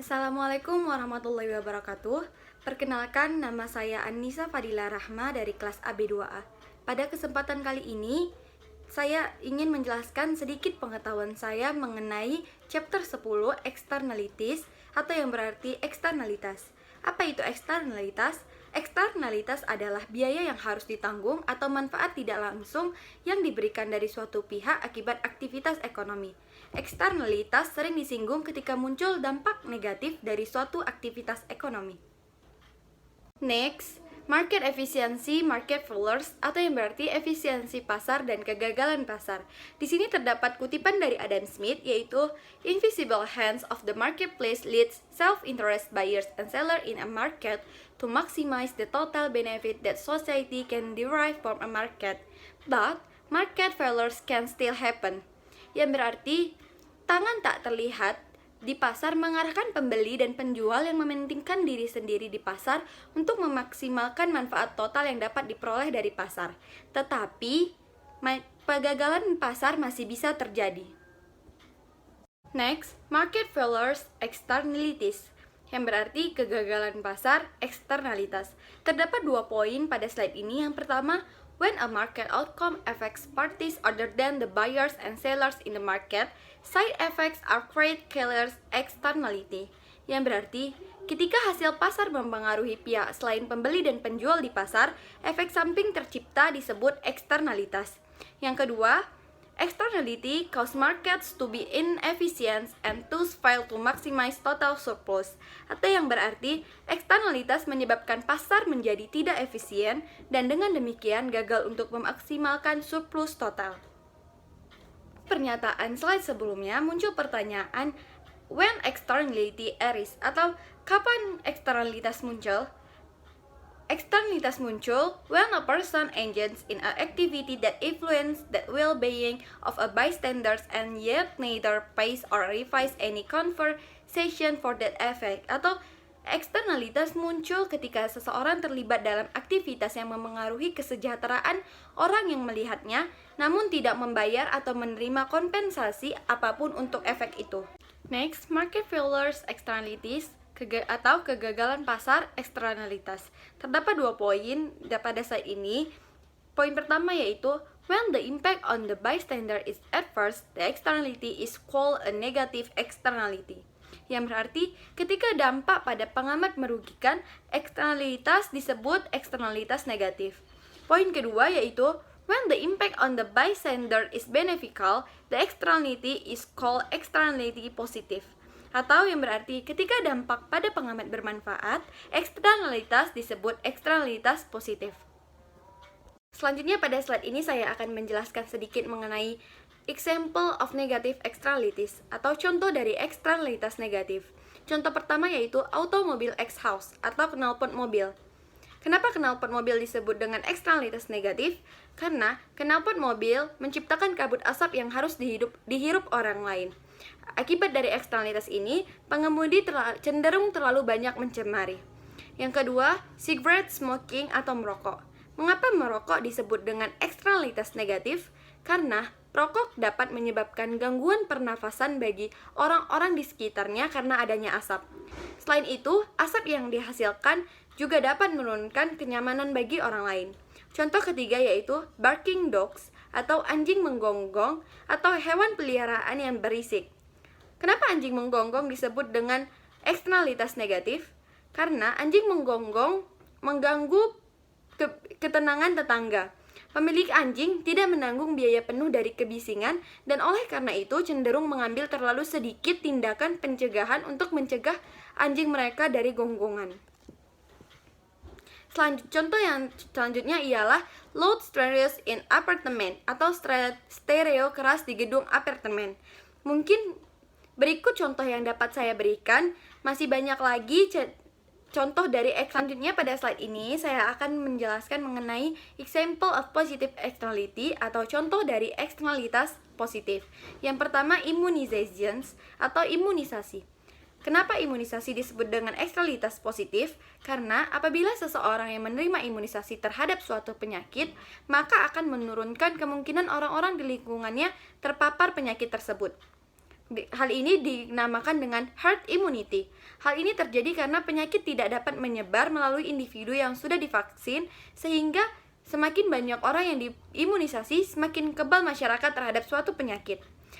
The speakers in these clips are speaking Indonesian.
Assalamualaikum warahmatullahi wabarakatuh. Perkenalkan, nama saya Annisa Fadila Rahma dari kelas AB2A. Pada kesempatan kali ini, saya ingin menjelaskan sedikit pengetahuan saya mengenai chapter 10 externalities atau yang berarti eksternalitas. Apa itu eksternalitas? Eksternalitas adalah biaya yang harus ditanggung atau manfaat tidak langsung yang diberikan dari suatu pihak akibat aktivitas ekonomi. Eksternalitas sering disinggung ketika muncul dampak negatif dari suatu aktivitas ekonomi. Next, market efficiency, market failures, atau yang berarti efisiensi pasar dan kegagalan pasar. Di sini terdapat kutipan dari Adam Smith, yaitu invisible hands of the marketplace leads self-interest buyers and sellers in a market to maximize the total benefit that society can derive from a market. But market failures can still happen. Yang berarti tangan tak terlihat di pasar mengarahkan pembeli dan penjual yang mementingkan diri sendiri di pasar untuk memaksimalkan manfaat total yang dapat diperoleh dari pasar. Tetapi, kegagalan pasar masih bisa terjadi. Next, market failures externalities, yang berarti kegagalan pasar eksternalitas. Terdapat 2 poin pada slide ini. Yang pertama, when a market outcome affects parties other than the buyers and sellers in the market, side effects are created killers externality. Yang berarti, ketika hasil pasar mempengaruhi pihak selain pembeli dan penjual di pasar, efek samping tercipta disebut eksternalitas. Yang kedua, externality cause markets to be inefficient and thus fail to maximize total surplus. Atau yang berarti, eksternalitas menyebabkan pasar menjadi tidak efisien dan dengan demikian gagal untuk memaksimalkan surplus total. Pernyataan slide sebelumnya muncul pertanyaan when externality arise atau kapan eksternalitas muncul? Externalitas muncul when a person engages in an activity that influence the well-being of a bystanders and yet neither pays or revises any conversation for that effect. Atau eksternalitas muncul ketika seseorang terlibat dalam aktivitas yang memengaruhi kesejahteraan orang yang melihatnya, namun tidak membayar atau menerima kompensasi apapun untuk efek itu. Next, market failures externalities atau kegagalan pasar eksternalitas. Terdapat 2 poin pada slide ini. Poin pertama yaitu when the impact on the bystander is adverse, the externality is called a negative externality. Yang berarti ketika dampak pada pengamat merugikan, eksternalitas disebut eksternalitas negatif. Poin kedua yaitu when the impact on the bystander is beneficial, the externality is called externality positive. Atau yang berarti ketika dampak pada pengamat bermanfaat, eksternalitas disebut eksternalitas positif. Selanjutnya pada slide ini saya akan menjelaskan sedikit mengenai example of negative externalities atau contoh dari eksternalitas negatif. Contoh pertama yaitu automobile exhaust atau knalpot mobil. Kenapa knalpot mobil disebut dengan eksternalitas negatif? Karena knalpot mobil menciptakan kabut asap yang harus dihirup orang lain. Akibat dari eksternalitas ini, pengemudi cenderung terlalu banyak mencemari. Yang kedua, cigarette smoking atau merokok. Mengapa merokok disebut dengan eksternalitas negatif? Karena rokok dapat menyebabkan gangguan pernafasan bagi orang-orang di sekitarnya karena adanya asap. Selain itu, asap yang dihasilkan juga dapat menurunkan kenyamanan bagi orang lain. Contoh ketiga yaitu barking dogs atau anjing menggonggong atau hewan peliharaan yang berisik. Kenapa anjing menggonggong disebut dengan eksternalitas negatif? Karena anjing menggonggong mengganggu ketenangan tetangga. Pemilik anjing tidak menanggung biaya penuh dari kebisingan dan oleh karena itu cenderung mengambil terlalu sedikit tindakan pencegahan untuk mencegah anjing mereka dari gonggongan. Contoh yang selanjutnya ialah loud stereos in apartment atau stereo keras di gedung apartemen. Mungkin berikut contoh yang dapat saya berikan, masih banyak lagi contoh dari selanjutnya pada slide ini saya akan menjelaskan mengenai example of positive externality atau contoh dari eksternalitas positif. Yang pertama immunizations atau imunisasi. Kenapa imunisasi disebut dengan eksternalitas positif? Karena apabila seseorang yang menerima imunisasi terhadap suatu penyakit, maka akan menurunkan kemungkinan orang-orang di lingkungannya terpapar penyakit tersebut. Hal ini dinamakan dengan herd immunity. Hal ini terjadi karena penyakit tidak dapat menyebar melalui individu yang sudah divaksin, sehingga semakin banyak orang yang diimunisasi, semakin kebal masyarakat terhadap suatu penyakit.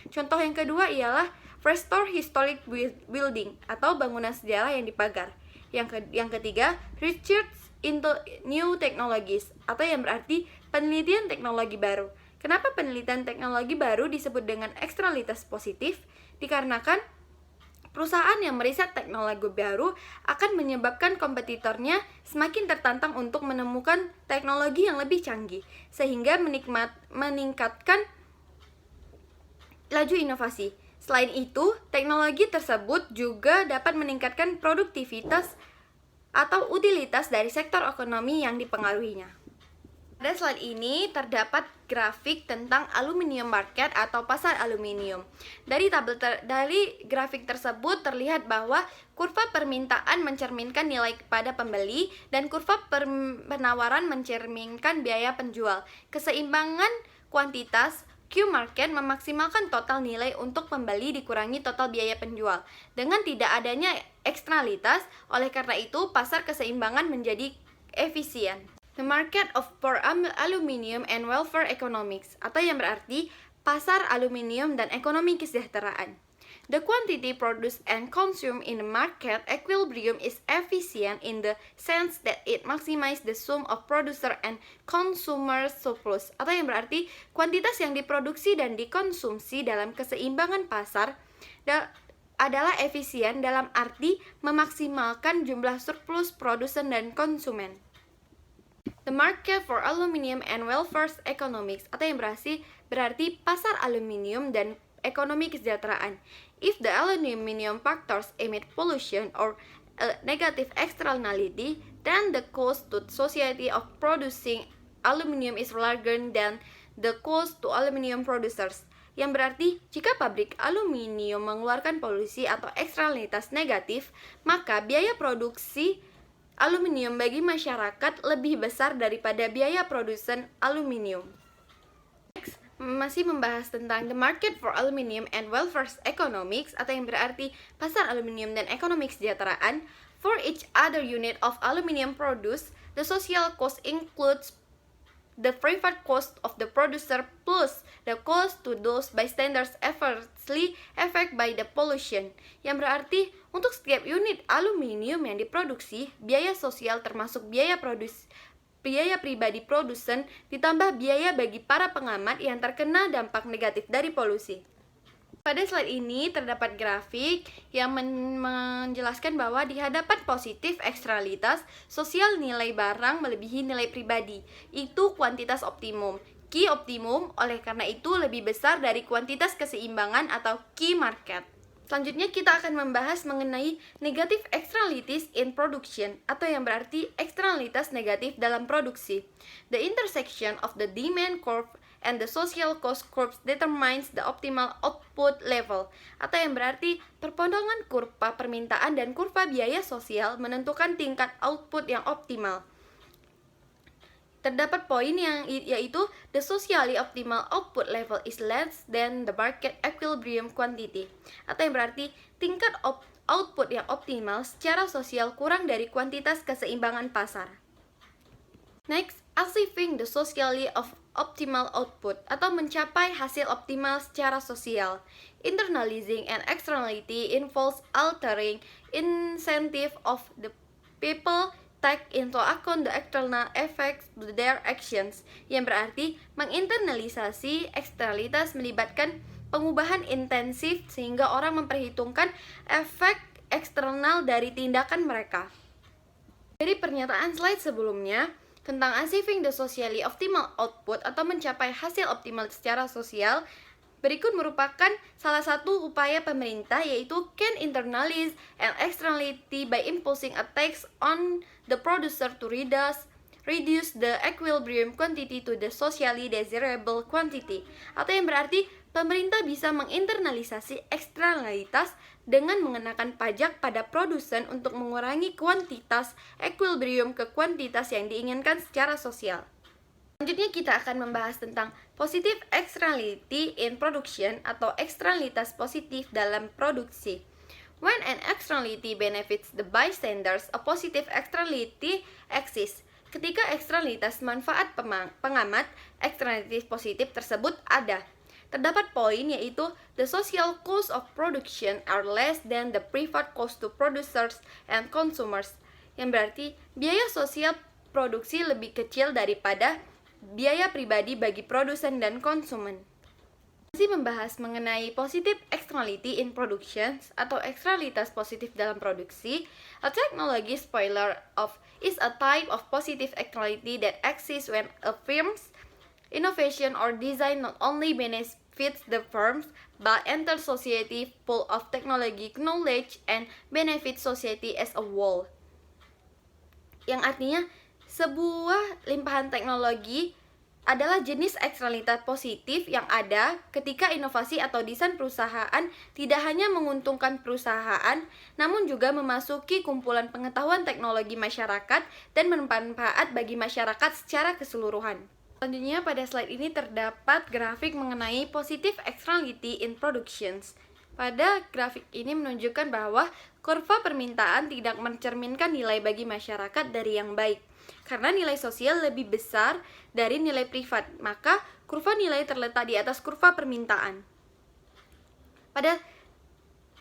Contoh yang kedua ialah restore historic building atau bangunan sejarah yang dipagar. Yang ketiga, research into new technologies atau yang berarti penelitian teknologi baru. Kenapa penelitian teknologi baru disebut dengan eksternalitas positif? Dikarenakan perusahaan yang meriset teknologi baru akan menyebabkan kompetitornya semakin tertantang untuk menemukan teknologi yang lebih canggih, sehingga meningkatkan laju inovasi. Selain itu, teknologi tersebut juga dapat meningkatkan produktivitas atau utilitas dari sektor ekonomi yang dipengaruhinya. Pada slide ini terdapat grafik tentang aluminium market atau pasar aluminium. Dari grafik tersebut terlihat bahwa kurva permintaan mencerminkan nilai kepada pembeli dan kurva penawaran mencerminkan biaya penjual. Keseimbangan kuantitas Q market memaksimalkan total nilai untuk pembeli dikurangi total biaya penjual. Dengan tidak adanya eksternalitas, oleh karena itu pasar keseimbangan menjadi efisien. The market for aluminium and welfare economics, atau yang berarti pasar aluminium dan ekonomi kesejahteraan. The quantity produced and consumed in the market equilibrium is efficient in the sense that it maximizes the sum of producer and consumer surplus, atau yang berarti kuantitas yang diproduksi dan dikonsumsi dalam keseimbangan pasar adalah efisien dalam arti memaksimalkan jumlah surplus produsen dan konsumen. The market for aluminium and welfare economics, atau yang berarti pasar aluminium dan ekonomi kesejahteraan. If the aluminium factors emit pollution or a negative externality, then the cost to society of producing aluminium is larger than the cost to aluminium producers. Yang berarti, jika pabrik aluminium mengeluarkan polusi atau eksternalitas negatif, maka biaya produksi aluminium bagi masyarakat lebih besar daripada biaya produsen aluminium. Next, masih membahas tentang the market for aluminium and welfare economics, atau yang berarti pasar aluminium dan ekonomi kesejahteraan. For each other unit of aluminium produced, the social cost includes the private cost of the producer plus the cost to those bystanders adversely affected by the pollution. Yang berarti untuk setiap unit aluminium yang diproduksi, biaya sosial termasuk biaya pribadi produsen ditambah biaya bagi para pengamat yang terkena dampak negatif dari polusi. Pada slide ini terdapat grafik yang menjelaskan bahwa di hadapan positif eksternalitas, sosial nilai barang melebihi nilai pribadi. Itu kuantitas optimum. Key optimum oleh karena itu lebih besar dari kuantitas keseimbangan atau key market. Selanjutnya kita akan membahas mengenai negative externalities in production, atau yang berarti eksternalitas negatif dalam produksi. The intersection of the demand curve and the social cost curve determines the optimal output level, atau yang berarti perpondongan kurva permintaan dan kurva biaya sosial menentukan tingkat output yang optimal. Terdapat poin yang yaitu the socially optimal output level is less than the market equilibrium quantity, atau yang berarti tingkat output yang optimal secara sosial kurang dari kuantitas keseimbangan pasar. Next, achieving the socially optimal output, atau mencapai hasil optimal secara sosial. Internalizing and externality involves altering incentive of the people take into account the external effects to their actions, yang berarti menginternalisasi eksternalitas melibatkan pengubahan intensif sehingga orang memperhitungkan efek eksternal dari tindakan mereka. Dari pernyataan slide sebelumnya tentang achieving the socially optimal output atau mencapai hasil optimal secara sosial, berikut merupakan salah satu upaya pemerintah, yaitu can internalize and externality by imposing a tax on the producer to reduce the equilibrium quantity to the socially desirable quantity, atau yang berarti pemerintah bisa menginternalisasi eksternalitas dengan mengenakan pajak pada produsen untuk mengurangi kuantitas equilibrium ke kuantitas yang diinginkan secara sosial. Selanjutnya kita akan membahas tentang positive externality in production atau eksternalitas positif dalam produksi. When an externality benefits the bystanders, a positive externality exists. Ketika eksternalitas manfaat pengamat, eksternalitas positif tersebut ada. Terdapat poin yaitu the social cost of production are less than the private cost to producers and consumers. Yang berarti biaya sosial produksi lebih kecil daripada biaya pribadi bagi produsen dan konsumen. Masih membahas mengenai positive externality in production atau eksternalitas positif dalam produksi. A technology spoiler of is a type of positive externality that exists when a firm's innovation or design not only benefits the firms but entire society full of technology, knowledge, and benefits society as a whole. Yang artinya sebuah limpahan teknologi adalah jenis eksternalitas positif yang ada ketika inovasi atau desain perusahaan tidak hanya menguntungkan perusahaan, namun juga memasuki kumpulan pengetahuan teknologi masyarakat dan bermanfaat bagi masyarakat secara keseluruhan. Selanjutnya pada slide ini terdapat grafik mengenai positive externality in productions. Pada grafik ini menunjukkan bahwa kurva permintaan tidak mencerminkan nilai bagi masyarakat dari yang baik. Karena nilai sosial lebih besar dari nilai privat, maka kurva nilai terletak di atas kurva permintaan. Pada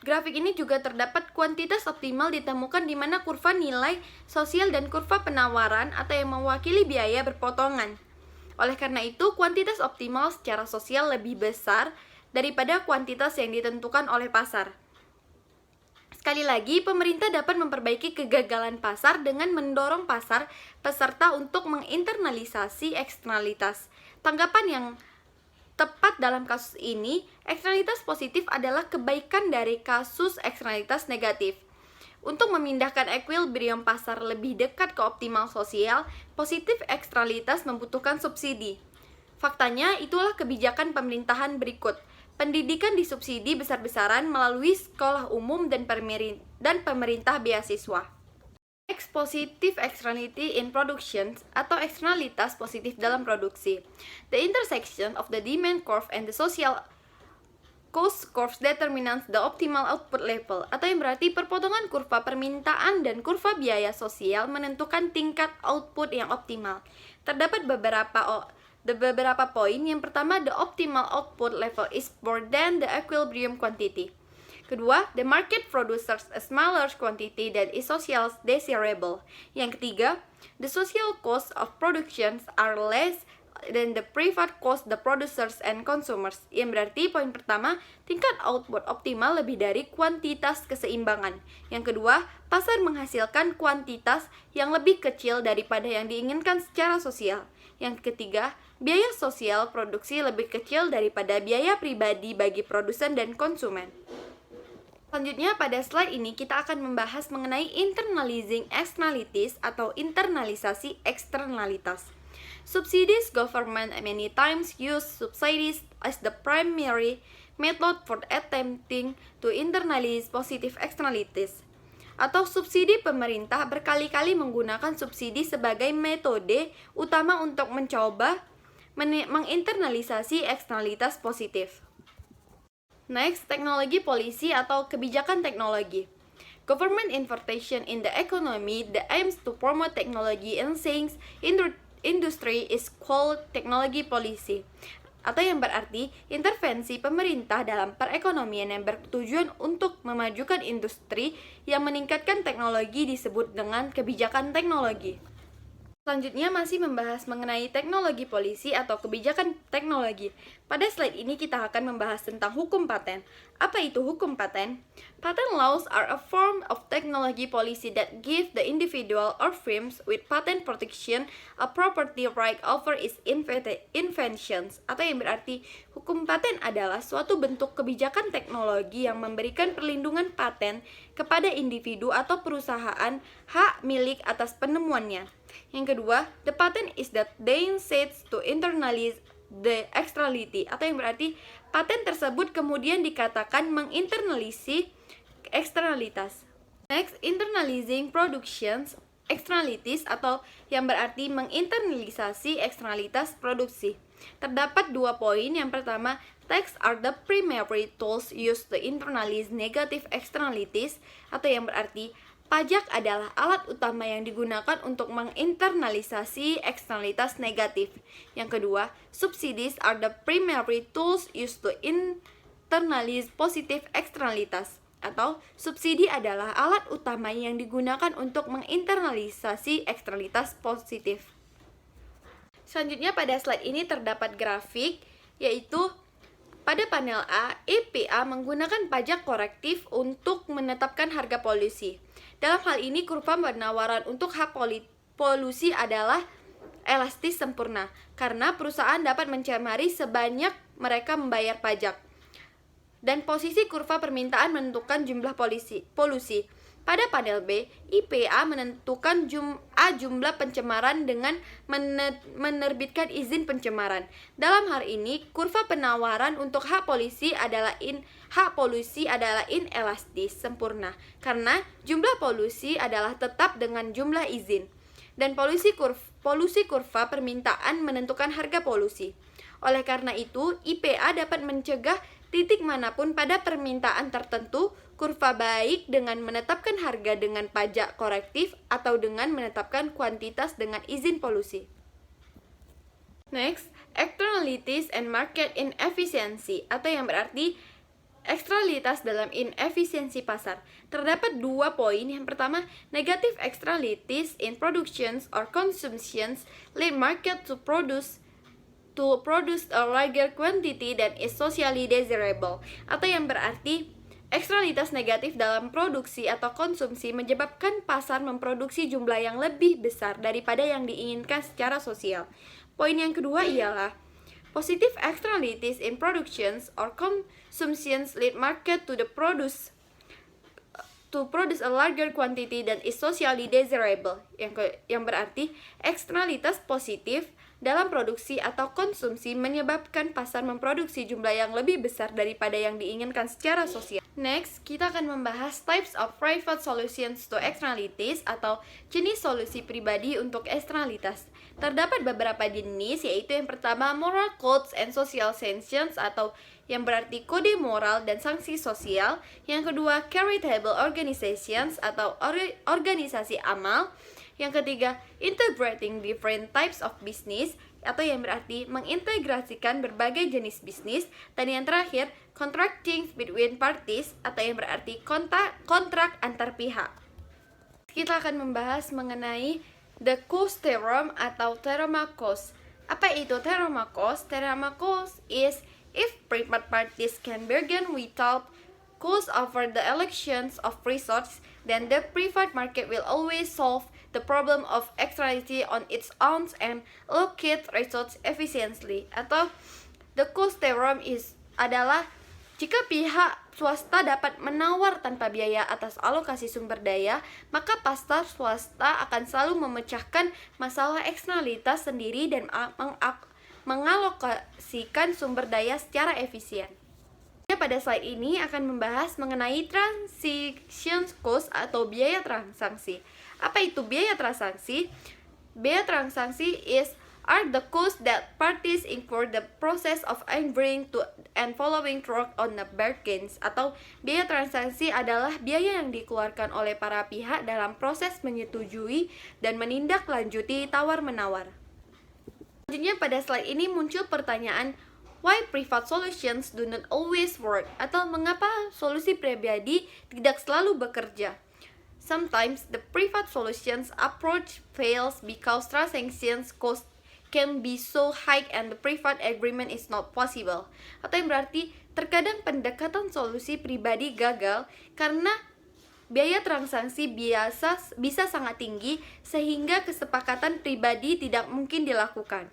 grafik ini juga terdapat kuantitas optimal ditemukan di mana kurva nilai sosial dan kurva penawaran atau yang mewakili biaya berpotongan. Oleh karena itu, kuantitas optimal secara sosial lebih besar daripada kuantitas yang ditentukan oleh pasar. Sekali lagi, pemerintah dapat memperbaiki kegagalan pasar dengan mendorong pasar peserta untuk menginternalisasi eksternalitas. Tanggapan yang tepat dalam kasus ini, eksternalitas positif adalah kebaikan dari kasus eksternalitas negatif. Untuk memindahkan equilibrium pasar lebih dekat ke optimal sosial, positif eksternalitas membutuhkan subsidi. Faktanya, itulah kebijakan pemerintahan berikut. Pendidikan disubsidi besar-besaran melalui sekolah umum dan pemerintah beasiswa. Next, positive externality in production atau eksternalitas positif dalam produksi. The intersection of the demand curve and the social cost curve determines the optimal output level, atau yang berarti perpotongan kurva permintaan dan kurva biaya sosial menentukan tingkat output yang optimal. Terdapat beberapa poin. Yang pertama, the optimal output level is more than the equilibrium quantity. Kedua, the market produces a smaller quantity that is socially desirable. Yang ketiga, the social cost of productions are less than the private cost the producers and consumers. Yang berarti poin pertama, tingkat output optimal lebih dari kuantitas keseimbangan. Yang kedua, pasar menghasilkan kuantitas yang lebih kecil daripada yang diinginkan secara sosial. Yang ketiga, biaya sosial produksi lebih kecil daripada biaya pribadi bagi produsen dan konsumen. Selanjutnya pada slide ini kita akan membahas mengenai internalizing externalities atau internalisasi eksternalitas. Subsidies government many times use subsidies as the primary method for attempting to internalize positive externalities. Atau subsidi pemerintah berkali-kali menggunakan subsidi sebagai metode utama untuk mencoba menginternalisasi eksternalitas positif. Next, teknologi polisi atau kebijakan teknologi. Government intervention in the economy that aims to promote technology and science industry is called technology policy, atau yang berarti intervensi pemerintah dalam perekonomian yang bertujuan untuk memajukan industri yang meningkatkan teknologi disebut dengan kebijakan teknologi. Selanjutnya masih membahas mengenai teknologi polisi atau kebijakan teknologi. Pada slide ini kita akan membahas tentang hukum paten. Apa itu hukum paten? Patent laws are a form of technology policy that give the individual or firms with patent protection a property right over its inventions. Atau yang berarti hukum paten adalah suatu bentuk kebijakan teknologi yang memberikan perlindungan paten kepada individu atau perusahaan hak milik atas penemuannya. Yang kedua, the patent is that then sets to internalize the externality, atau yang berarti paten tersebut kemudian dikatakan menginternalisasi eksternalitas. Next, internalizing productions externalities atau yang berarti menginternalisasi eksternalitas produksi. Terdapat 2 poin. Yang pertama, tax are the primary tools used to internalize negative externalities atau yang berarti pajak adalah alat utama yang digunakan untuk menginternalisasi eksternalitas negatif. Yang kedua, subsidies are the primary tools used to internalize positive externalitas atau subsidi adalah alat utama yang digunakan untuk menginternalisasi eksternalitas positif. Selanjutnya pada slide ini terdapat grafik, yaitu pada panel A, EPA menggunakan pajak korektif untuk menetapkan harga polusi. Dalam hal ini, kurva penawaran untuk hak polusi adalah elastis sempurna, karena perusahaan dapat mencemari sebanyak mereka membayar pajak. Dan posisi kurva permintaan menentukan jumlah polusi. Pada panel B, IPA menentukan jumlah pencemaran dengan menerbitkan izin pencemaran. Dalam hal ini, kurva penawaran untuk hak polusi adalah inelastis sempurna, karena jumlah polusi adalah tetap dengan jumlah izin. Dan polusi kurva permintaan menentukan harga polusi. Oleh karena itu, IPA dapat mencegah titik manapun pada permintaan tertentu, kurva baik dengan menetapkan harga dengan pajak korektif atau dengan menetapkan kuantitas dengan izin polusi. Next, externalities and market inefficiency atau yang berarti eksternalitas dalam inefisiensi pasar. Terdapat 2 poin. Yang pertama, negative externalities in productions or consumptions lead market to produce a larger quantity than is socially desirable, atau yang berarti eksternalitas negatif dalam produksi atau konsumsi menyebabkan pasar memproduksi jumlah yang lebih besar daripada yang diinginkan secara sosial. Poin yang kedua ialah positive externalities in productions or consumptions lead market to produce a larger quantity than is socially desirable, yang berarti eksternalitas positif dalam produksi atau konsumsi menyebabkan pasar memproduksi jumlah yang lebih besar daripada yang diinginkan secara sosial. Next, kita akan membahas types of private solutions to externalities atau jenis solusi pribadi untuk eksternalitas. Terdapat beberapa jenis, yaitu yang pertama moral codes and social sanctions atau yang berarti kode moral dan sanksi sosial. Yang kedua charitable organizations atau organisasi amal. Yang ketiga, integrating different types of business atau yang berarti mengintegrasikan berbagai jenis bisnis. Dan yang terakhir, contracting between parties atau yang berarti kontrak antar pihak. Kita akan membahas mengenai the cost theorem atau theorem cost. Apa itu theorem cost? Theorem cost is if private parties can bargain without cost over the elections of resources, then the private market will always solve the problem of externality on its own and allocate resources efficiently. Atau the cost theorem adalah jika pihak swasta dapat menawar tanpa biaya atas alokasi sumber daya, maka pasar swasta akan selalu memecahkan masalah eksternalitas sendiri dan mengalokasikan sumber daya secara efisien. Pada slide ini akan membahas mengenai transaction cost atau biaya transaksi. Apa itu biaya transaksi? Biaya transaksi are the costs that parties incur the process of agreeing to and following through on the bargains. Atau biaya transaksi adalah biaya yang dikeluarkan oleh para pihak dalam proses menyetujui dan menindaklanjuti tawar-menawar. Selanjutnya pada slide ini muncul pertanyaan, why private solutions do not always work? Atau mengapa solusi pribadi tidak selalu bekerja? Sometimes the private solutions approach fails because transaction cost can be so high and the private agreement is not possible. Atau yang berarti terkadang pendekatan solusi pribadi gagal karena biaya transaksi bisa sangat tinggi sehingga kesepakatan pribadi tidak mungkin dilakukan.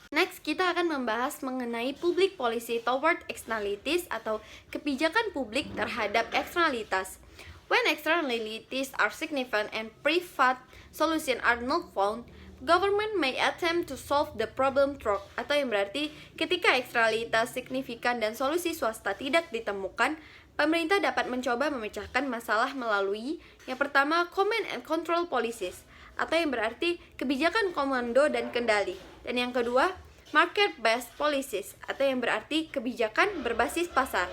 Next, kita akan membahas mengenai public policy toward externalities atau kebijakan publik terhadap eksternalitas. When externalities are significant and private solutions are not found, government may attempt to solve the problem through, atau yang berarti ketika eksternalitas signifikan dan solusi swasta tidak ditemukan, pemerintah dapat mencoba memecahkan masalah melalui yang pertama, command and control policies, atau yang berarti kebijakan komando dan kendali. Dan yang kedua, market-based policies, atau yang berarti kebijakan berbasis pasar.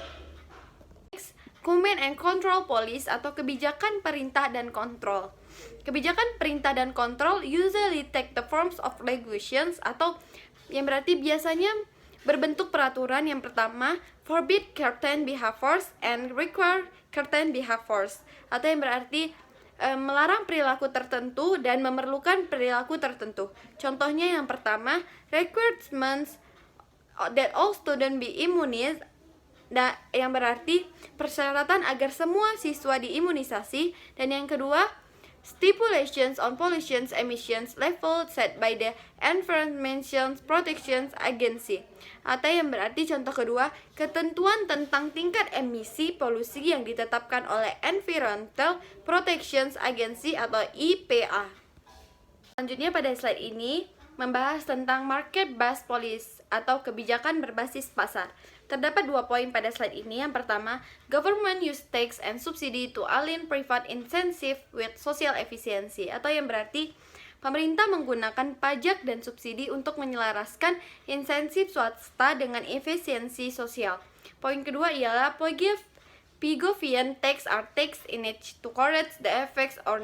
Next, command and control policy atau kebijakan perintah dan kontrol. Kebijakan perintah dan kontrol usually take the forms of regulations, atau yang berarti biasanya berbentuk peraturan. Yang pertama, forbid certain behaviors and require certain behaviors, atau yang berarti melarang perilaku tertentu dan memerlukan perilaku tertentu. Contohnya yang pertama, requirements that all students be immunized, yang berarti persyaratan agar semua siswa diimunisasi. Dan yang kedua, stipulations on pollution emissions level set by the Environmental Protection Agency, atau yang berarti contoh kedua, ketentuan tentang tingkat emisi polusi yang ditetapkan oleh Environmental Protection Agency atau EPA. Selanjutnya pada slide ini membahas tentang market-based policy atau kebijakan berbasis pasar. Terdapat 2 poin pada slide ini. Yang pertama, government use tax and subsidy to align private incentive with social efficiency, atau yang berarti pemerintah menggunakan pajak dan subsidi untuk menyelaraskan insentif swasta dengan efisiensi sosial. Poin kedua ialah Pigovian tax are tax in it to correct the effects of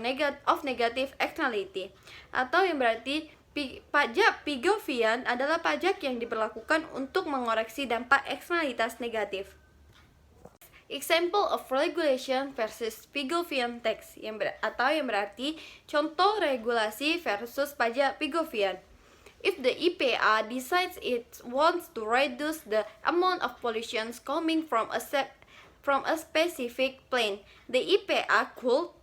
negative externality, atau yang berarti pajak Pigovian adalah pajak yang diberlakukan untuk mengoreksi dampak eksternalitas negatif. Example of regulation versus Pigovian tax, atau yang berarti contoh regulasi versus pajak Pigovian. If the EPA decides it wants to reduce the amount of pollution coming from a specific plane, the EPA could,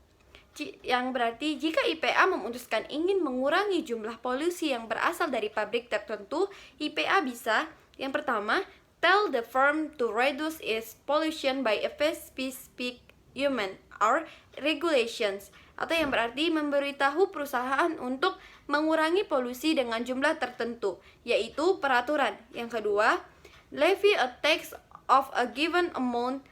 yang berarti jika IPA memutuskan ingin mengurangi jumlah polusi yang berasal dari pabrik tertentu, IPA bisa yang pertama, tell the firm to reduce its pollution by a specific human or regulations, atau yang berarti memberitahu perusahaan untuk mengurangi polusi dengan jumlah tertentu, yaitu peraturan. Yang kedua, levy a tax of a given amount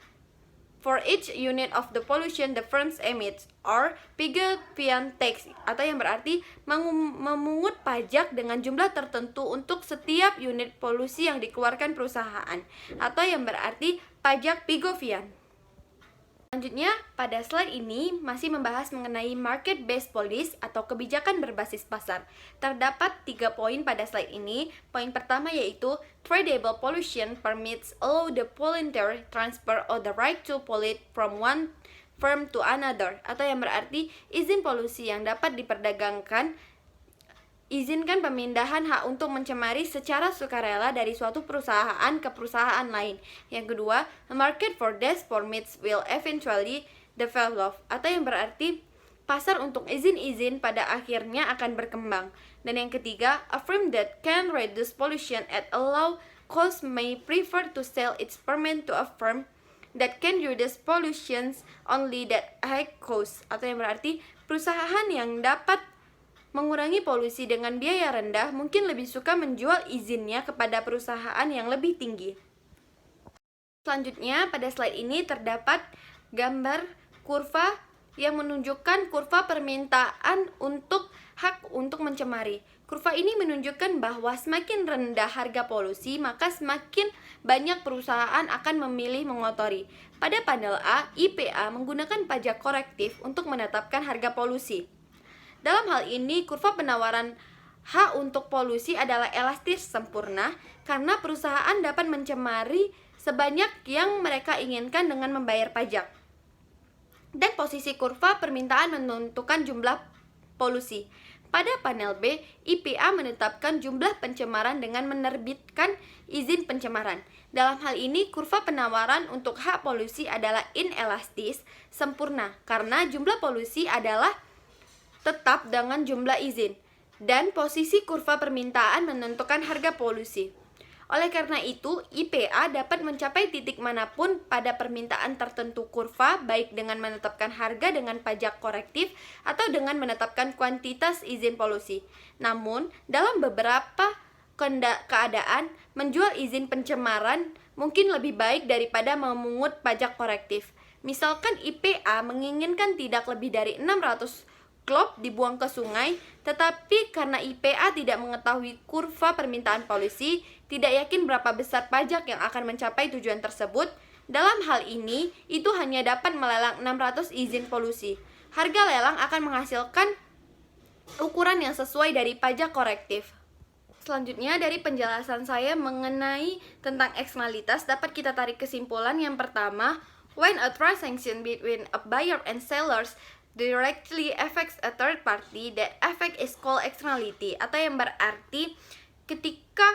for each unit of the pollution the firm emits, or Pigovian tax, atau yang berarti memungut pajak dengan jumlah tertentu untuk setiap unit polusi yang dikeluarkan perusahaan, atau yang berarti pajak Pigovian. Selanjutnya, pada slide ini masih membahas mengenai market-based policy atau kebijakan berbasis pasar. Terdapat 3 poin pada slide ini. Poin pertama yaitu tradable pollution permits allow the voluntary transfer of the right to pollute from one firm to another, atau yang berarti izin polusi yang dapat diperdagangkan, izinkan pemindahan hak untuk mencemari secara sukarela dari suatu perusahaan ke perusahaan lain. Yang kedua, the market for these permits will eventually develop, atau yang berarti pasar untuk izin-izin pada akhirnya akan berkembang. Dan yang ketiga, a firm that can reduce pollution at a low cost may prefer to sell its permit to a firm that can reduce pollution only that high cost, atau yang berarti perusahaan yang dapat mengurangi polusi dengan biaya rendah mungkin lebih suka menjual izinnya kepada perusahaan yang lebih tinggi. Selanjutnya, pada slide ini terdapat gambar kurva yang menunjukkan kurva permintaan untuk hak untuk mencemari. Kurva ini menunjukkan bahwa semakin rendah harga polusi, maka semakin banyak perusahaan akan memilih mengotori. Pada panel A, IPA menggunakan pajak korektif untuk menetapkan harga polusi. Dalam hal ini, kurva penawaran hak untuk polusi adalah elastis sempurna karena perusahaan dapat mencemari sebanyak yang mereka inginkan dengan membayar pajak. Dan posisi kurva permintaan menentukan jumlah polusi. Pada panel B, IPA menetapkan jumlah pencemaran dengan menerbitkan izin pencemaran. Dalam hal ini, kurva penawaran untuk hak polusi adalah inelastis sempurna karena jumlah polusi adalah tetap dengan jumlah izin, dan posisi kurva permintaan menentukan harga polusi. Oleh karena itu, IPA dapat mencapai titik manapun pada permintaan tertentu kurva, baik dengan menetapkan harga dengan pajak korektif atau dengan menetapkan kuantitas izin polusi. Namun, dalam beberapa keadaan, menjual izin pencemaran mungkin lebih baik daripada memungut pajak korektif. Misalkan IPA menginginkan tidak lebih dari 600 klop dibuang ke sungai, tetapi karena IPA tidak mengetahui kurva permintaan polisi, tidak yakin berapa besar pajak yang akan mencapai tujuan tersebut. Dalam hal ini, itu hanya dapat melelang 600 izin polusi. Harga lelang akan menghasilkan ukuran yang sesuai dari pajak korektif. Selanjutnya, dari penjelasan saya mengenai tentang eksternalitas, dapat kita tarik kesimpulan yang pertama, when a transaction between a buyer and sellers directly affects a third party, that effect is called externality, atau yang berarti ketika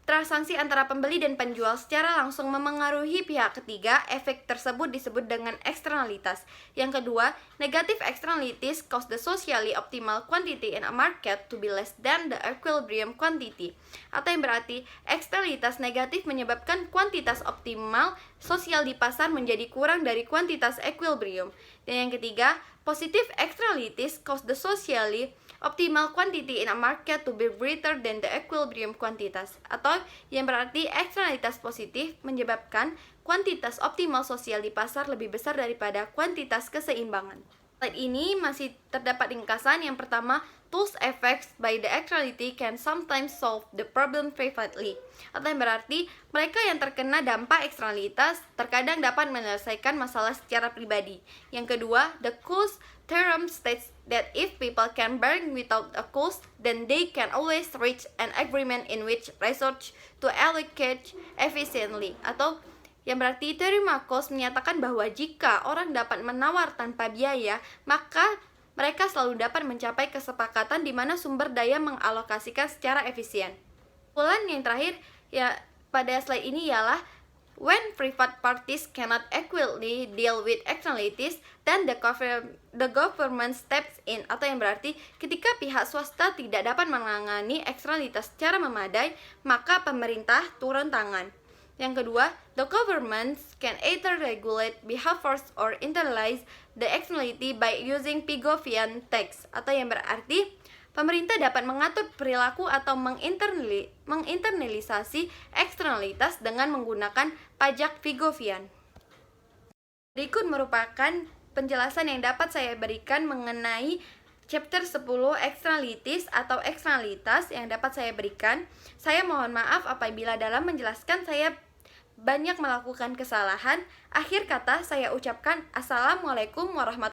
transaksi antara pembeli dan penjual secara langsung memengaruhi pihak ketiga, efek tersebut disebut dengan eksternalitas. Yang kedua, negative externalities cause the socially optimal quantity in a market to be less than the equilibrium quantity. Atau yang berarti, eksternalitas negatif menyebabkan kuantitas optimal sosial di pasar menjadi kurang dari kuantitas equilibrium. Dan yang ketiga, positive externalities cause the socially optimal quantity in a market to be greater than the equilibrium quantitas, atau yang berarti eksternalitas positif menyebabkan kuantitas optimal sosial di pasar lebih besar daripada kuantitas keseimbangan. Slide ini masih terdapat ringkasan. Yang pertama, tools effects by the externality can sometimes solve the problem privately, atau yang berarti mereka yang terkena dampak eksternalitas terkadang dapat menyelesaikan masalah secara pribadi. Yang kedua, the cost theorem states that if people can bear without a cost, then they can always reach an agreement in which research to allocate efficiently, atau yang berarti teori Marcos menyatakan bahwa jika orang dapat menawar tanpa biaya, maka mereka selalu dapat mencapai kesepakatan di mana sumber daya mengalokasikan secara efisien. Kesimpulan yang terakhir ya pada slide ini ialah when private parties cannot equally deal with externalities, then the government steps in, atau yang berarti ketika pihak swasta tidak dapat menangani eksternalitas secara memadai, maka pemerintah turun tangan. Yang kedua, the government can either regulate behaviors or internalize the externality by using Pigovian tax, atau yang berarti pemerintah dapat mengatur perilaku atau menginternalisasi eksternalitas dengan menggunakan pajak Pigovian. Berikut merupakan penjelasan yang dapat saya berikan mengenai chapter 10 externalities atau eksternalitas yang dapat saya berikan. Saya mohon maaf apabila dalam menjelaskan saya banyak melakukan kesalahan. Akhir kata saya ucapkan Assalamualaikum warahmatullahi wabarakatuh.